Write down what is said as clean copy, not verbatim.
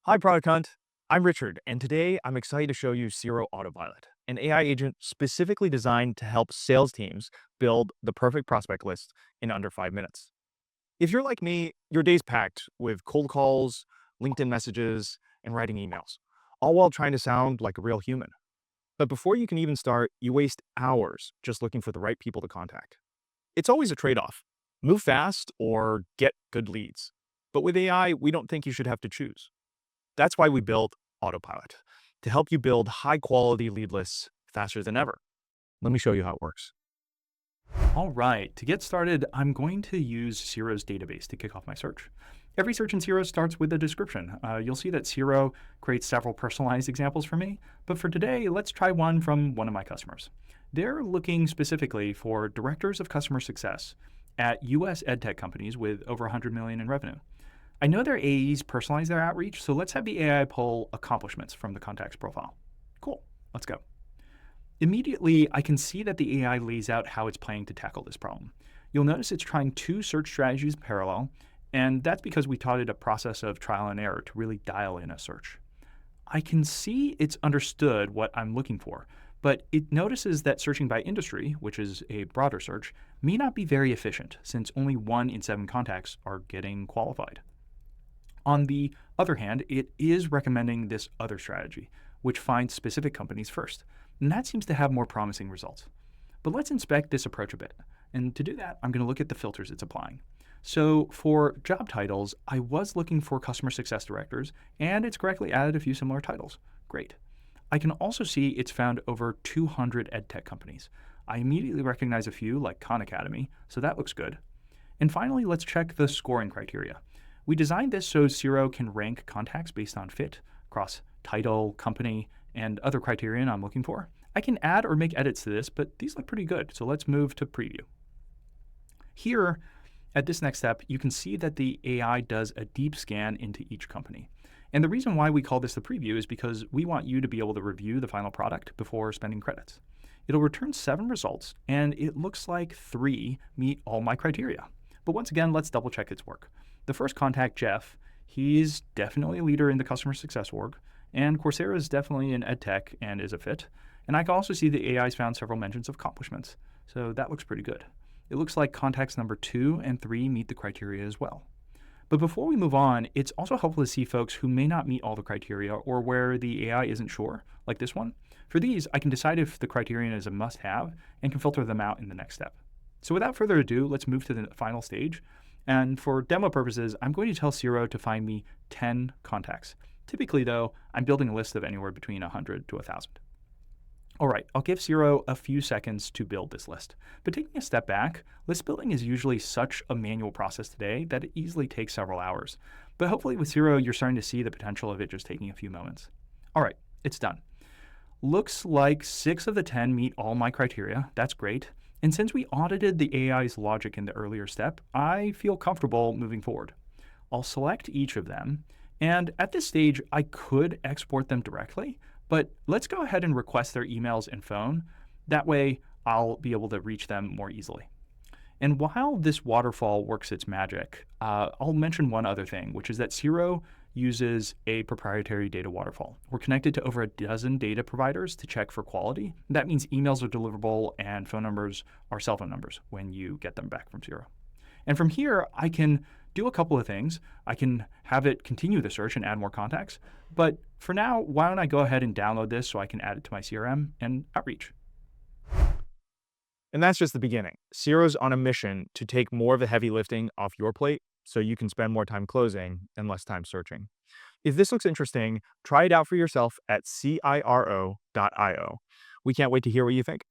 Hi, Product Hunt. I'm Richard, and today I'm excited to show you Ciro Autopilot, an AI agent specifically designed to help sales teams build the perfect prospect list in under 5 minutes. If you're like me, your day's packed with cold calls, LinkedIn messages, and writing emails, all while trying to sound like a real human. But before you can even start, you waste hours just looking for the right people to contact. It's always a trade off: move fast or get good leads. But with AI, we don't think you should have to choose. That's why we built Autopilot, to help you build high quality lead lists faster than ever. Let me show you how it works. All right, to get started, I'm going to use Ciro's database to kick off my search. Every search in Ciro starts with a description. You'll see that Ciro creates several personalized examples for me, but for today, let's try one from one of my customers. They're looking specifically for directors of customer success at US edtech companies with over 100 million in revenue. I know their AEs personalize their outreach, so let's have the AI pull accomplishments from the contact's profile. Cool, let's go. Immediately, I can see that the AI lays out how it's planning to tackle this problem. You'll notice it's trying two search strategies in parallel, and that's because we taught it a process of trial and error to really dial in a search. I can see it's understood what I'm looking for, but it notices that searching by industry, which is a broader search, may not be very efficient since only 1 in 7 contacts are getting qualified. On the other hand, it is recommending this other strategy, which finds specific companies first, and that seems to have more promising results. But let's inspect this approach a bit. And to do that, I'm going to look at the filters it's applying. So for job titles, I was looking for customer success directors, and it's correctly added a few similar titles. Great. I can also see it's found over 200 edtech companies. I immediately recognize a few like Khan Academy, so that looks good. And finally, let's check the scoring criteria. We designed this so Ciro can rank contacts based on fit across title, company, and other criterion I'm looking for. I can add or make edits to this, but these look pretty good, so let's move to preview. Here, at this next step, you can see that the AI does a deep scan into each company. And the reason why we call this the preview is because we want you to be able to review the final product before spending credits. It'll return 7 results, and it looks like 3 meet all my criteria. But once again, let's double check its work. The first contact, Jeff, he's definitely a leader in the customer success org, and Coursera is definitely in edtech and is a fit. And I can also see the AI's found several mentions of accomplishments, so that looks pretty good. It looks like contacts number 2 and 3 meet the criteria as well. But before we move on, it's also helpful to see folks who may not meet all the criteria or where the AI isn't sure, like this one. For these, I can decide if the criterion is a must-have and can filter them out in the next step. So without further ado, let's move to the final stage. And for demo purposes, I'm going to tell Ciro to find me 10 contacts. Typically, though, I'm building a list of anywhere between 100 to 1,000. All right, I'll give Ciro a few seconds to build this list. But taking a step back, list building is usually such a manual process today that it easily takes several hours. But hopefully with Ciro, you're starting to see the potential of it just taking a few moments. All right, it's done. Looks like 6 of the 10 meet all my criteria. That's great. And since we audited the AI's logic in the earlier step, I feel comfortable moving forward. I'll select each of them, and at this stage, I could export them directly, but let's go ahead and request their emails and phone. That way, I'll be able to reach them more easily. And while this waterfall works its magic, I'll mention one other thing, which is that Ciro uses a proprietary data waterfall. We're connected to over a dozen data providers to check for quality. That means emails are deliverable and phone numbers are cell phone numbers when you get them back from Ciro. And from here, I can do a couple of things. I can have it continue the search and add more contacts. But for now, why don't I go ahead and download this so I can add it to my CRM and outreach. And that's just the beginning. Ciro's on a mission to take more of the heavy lifting off your plate so you can spend more time closing and less time searching. If this looks interesting, try it out for yourself at ciro.io. We can't wait to hear what you think.